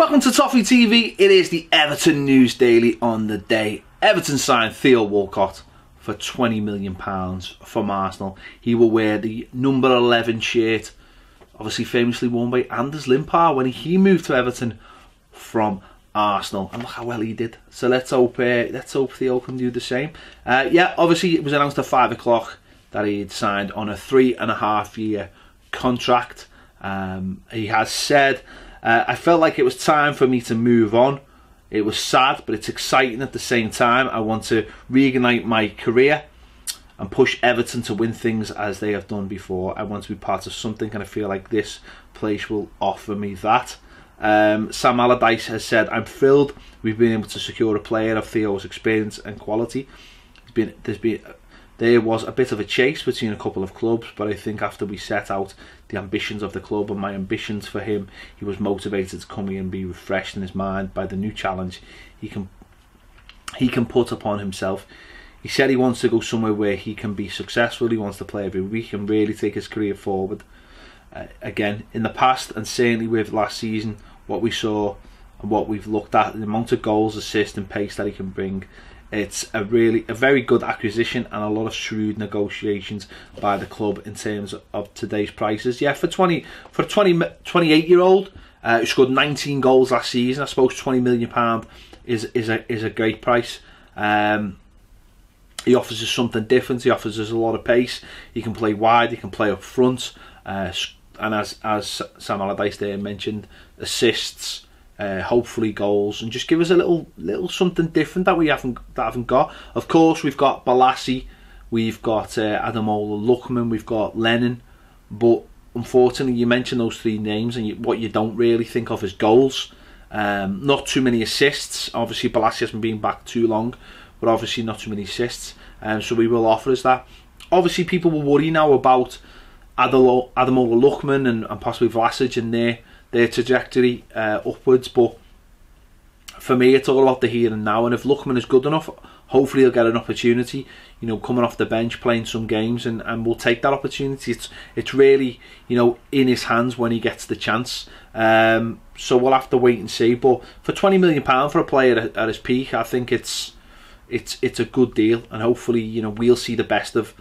Welcome to Toffee TV. It is the Everton News Daily on the day. Everton signed Theo Walcott for £20 million from Arsenal. He will wear the number 11 shirt, obviously famously worn by Anders Limpar when he moved to Everton from Arsenal, and look how well he did. So let's hope Theo can do the same. Yeah, obviously it was announced at 5 o'clock that he had signed on a 3.5-year contract. He has said, I felt like it was time for me to move on. It was sad, but it's exciting at the same time. I want to reignite my career and push Everton to win things as they have done before. I want to be part of something, and I feel like this place will offer me that. Sam Allardyce has said, I'm thrilled we've been able to secure a player of Theo's experience and quality. There was a bit of a chase between a couple of clubs, but I think after we set out the ambitions of the club and my ambitions for him, he was motivated to come here and be refreshed in his mind by the new challenge he can put upon himself. He said he wants to go somewhere where he can be successful. He wants to play every week and really take his career forward. Again, in the past, and certainly with last season, what we saw and what we've looked at, the amount of goals, assists and pace that he can bring, it's a very good acquisition and a lot of shrewd negotiations by the club in terms of today's prices. Yeah, for a 28-year-old who scored 19 goals last season, I suppose £20 million is a great price. He offers us something different. He offers us a lot of pace. He can play wide. He can play up front. And as Sam Allardyce there mentioned, assists, hopefully goals, and just give us a little something different that we haven't got. Of course, we've got Balassi, we've got Ademola Lookman, we've got Lennon, but unfortunately, you mentioned those three names, and what you don't really think of is goals. Not too many assists. Obviously, Balassi hasn't been back too long, but obviously not too many assists. So we will offer us that. Obviously, people will worry now about Ademola Lookman and possibly Vlasic and their trajectory upwards, but for me it's all about the here and now, and if Lookman is good enough, hopefully he'll get an opportunity, you know, coming off the bench, playing some games, and we'll take that opportunity. It's really, you know, in his hands when he gets the chance. So we'll have to wait and see, but for £20 million for a player at his peak, I think it's a good deal, and hopefully, you know, we'll see the best of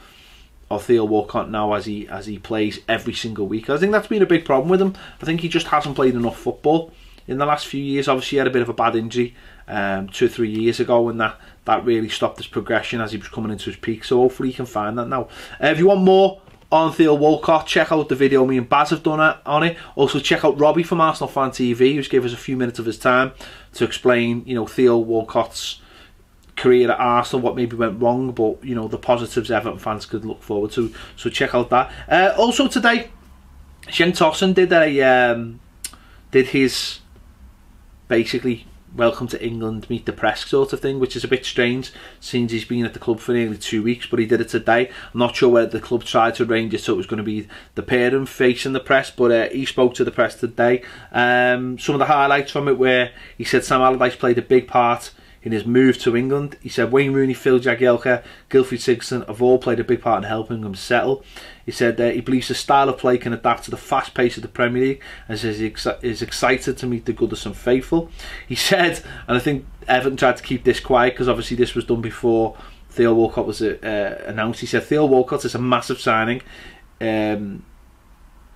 Theo Walcott now as he plays every single week. I think that's been a big problem with him. I think he just hasn't played enough football in the last few years. Obviously he had a bit of a bad injury 2 or 3 years ago, and that really stopped his progression as he was coming into his peak, so hopefully he can find that now. If you want more on Theo Walcott, check out the video me and Baz have done on it. Also check out Robbie from Arsenal Fan TV, who's given us a few minutes of his time to explain, you know, Theo Walcott's career at Arsenal, what maybe went wrong, but you know, the positives Everton fans could look forward to. So check out that. Also today, Jen Tossen did his basically welcome to England, meet the press sort of thing, which is a bit strange since he's been at the club for nearly 2 weeks, but he did it today. I'm not sure whether the club tried to arrange it so it was going to be the pair of them facing the press, but he spoke to the press today. Some of the highlights from it where he said Sam Allardyce played a big part in his move to England. He said Wayne Rooney, Phil Jagielka, Gylfi Sigurdsson have all played a big part in helping him settle. He said he believes the style of play can adapt to the fast pace of the Premier League, and says he is excited to meet the Goodison faithful. He said, and I think Everton tried to keep this quiet because obviously this was done before Theo Walcott was announced. He said Theo Walcott is a massive signing,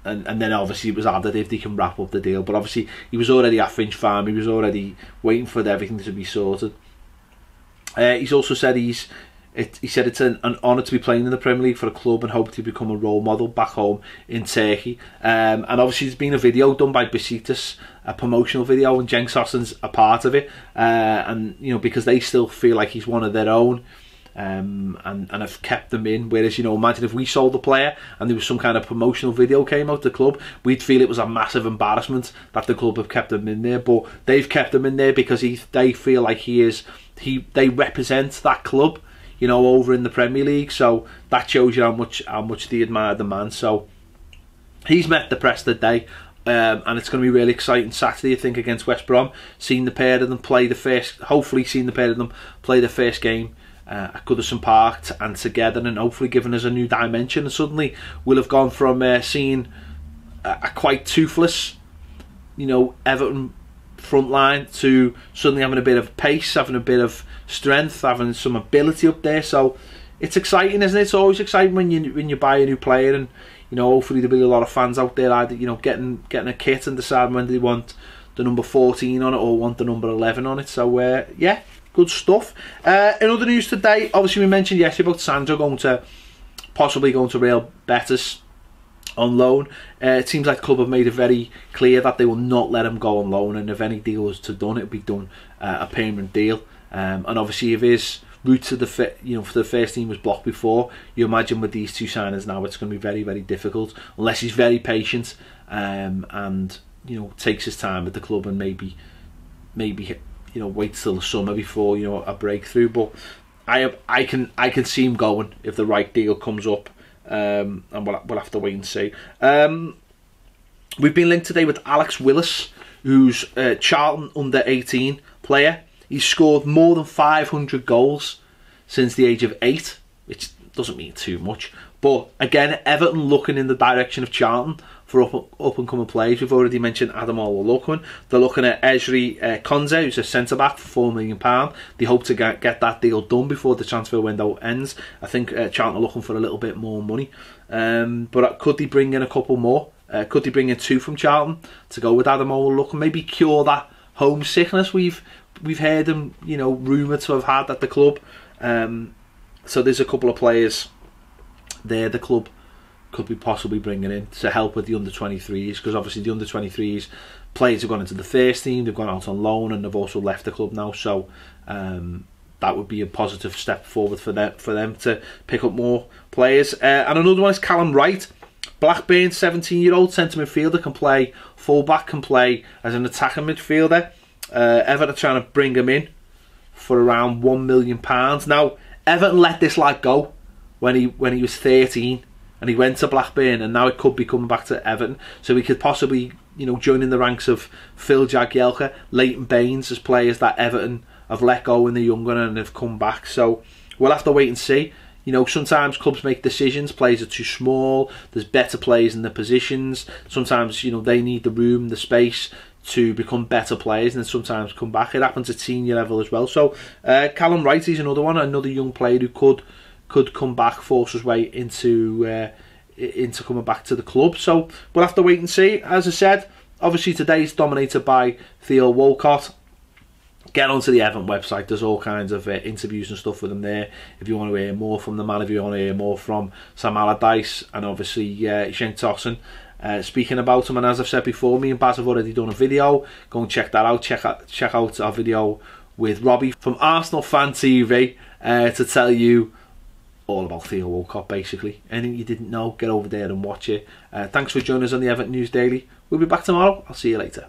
and then obviously it was added if they can wrap up the deal, but obviously he was already at Finch Farm, he was already waiting for everything to be sorted. He's also said he said it's an honour to be playing in the Premier League for a club and hope to become a role model back home in Turkey. And obviously there's been a video done by Besiktas, a promotional video, and Cenk Tosun's a part of it, and you know, because they still feel like he's one of their own. And have kept them in, whereas, you know, imagine if we sold the player and there was some kind of promotional video came out the club, we'd feel it was a massive embarrassment that the club have kept him in there, but they've kept him in there because they feel like they represent that club, you know, over in the Premier League. So that shows you how much they admire the man. So he's met the press today, and it's going to be really exciting Saturday, I think, against West Brom. Hopefully seeing the pair of them play the first game at Goodison Park and together, and hopefully giving us a new dimension. And suddenly we'll have gone from seeing a quite toothless, you know, Everton front line to suddenly having a bit of pace, having a bit of strength, having some ability up there. So it's exciting, isn't it? It's always exciting when you buy a new player, and you know, hopefully there'll be a lot of fans out there either, you know, getting a kit and deciding when they want the number 14 on it or want the number 11 on it. So yeah, good stuff. In other news today, obviously we mentioned yesterday about Sandro possibly going to Real Betis on loan. It seems like the club have made it very clear that they will not let him go on loan, and if any deal was to done, it would be done a permanent deal. And obviously if his route to the for the first team was blocked before, you imagine with these two signings now it's going to be very, very difficult, unless he's very patient and you know, takes his time at the club and maybe you know, waits till the summer before, you know, a breakthrough. But I can see him going if the right deal comes up, and we'll have to wait and see. We've been linked today with Alex Willis, who's a Charlton under 18 player. He's scored more than 500 goals since the age of 8, which doesn't mean too much. But again, Everton looking in the direction of Charlton for up and coming players. We've already mentioned Adam Oluokun. They're looking at Ezri Konsa, who's a centre back for £4 million. They hope to get that deal done before the transfer window ends. I think Charlton are looking for a little bit more money. But could they bring in a couple more? Could they bring in 2 from Charlton to go with Adam Oluokun? Maybe cure that homesickness we've heard them, you know, rumoured to have had at the club. So there's a couple of players there the club could be possibly bringing in to help with the under-23s, because obviously the under-23s players have gone into the first team, they've gone out on loan, and they've also left the club now. So that would be a positive step forward for them to pick up more players. And another one is Callum Wright. Blackburn, 17-year-old centre midfielder, can play full-back, can play as an attacking midfielder. Everton are trying to bring him in for around £1 million. Now, Everton let this lad go when he was 13, and he went to Blackburn, and now it could be coming back to Everton. So he could possibly, you know, join in the ranks of Phil Jagielka, Leighton Baines as players that Everton have let go when they're younger and have come back. So we'll have to wait and see. You know, sometimes clubs make decisions, players are too small, there's better players in the positions. Sometimes, you know, they need the room, the space to become better players, and then sometimes come back. It happens at senior level as well. So Callum Wright is another one, another young player who could come back, force his way into coming back to the club. So we'll have to wait and see. As I said, obviously today's dominated by Theo Walcott. Get onto the Everton website, there's all kinds of interviews and stuff with them there if you want to hear more from the man, if you want to hear more from Sam Allardyce, and obviously Shane Tosson speaking about him. And as I've said before, me and Baz have already done a video. Go and check that out. Check out our video with Robbie from Arsenal Fan TV to tell you all about Theo Walcott, basically. Anything you didn't know, get over there and watch it. Thanks for joining us on the Everton News Daily. We'll be back tomorrow. I'll see you later.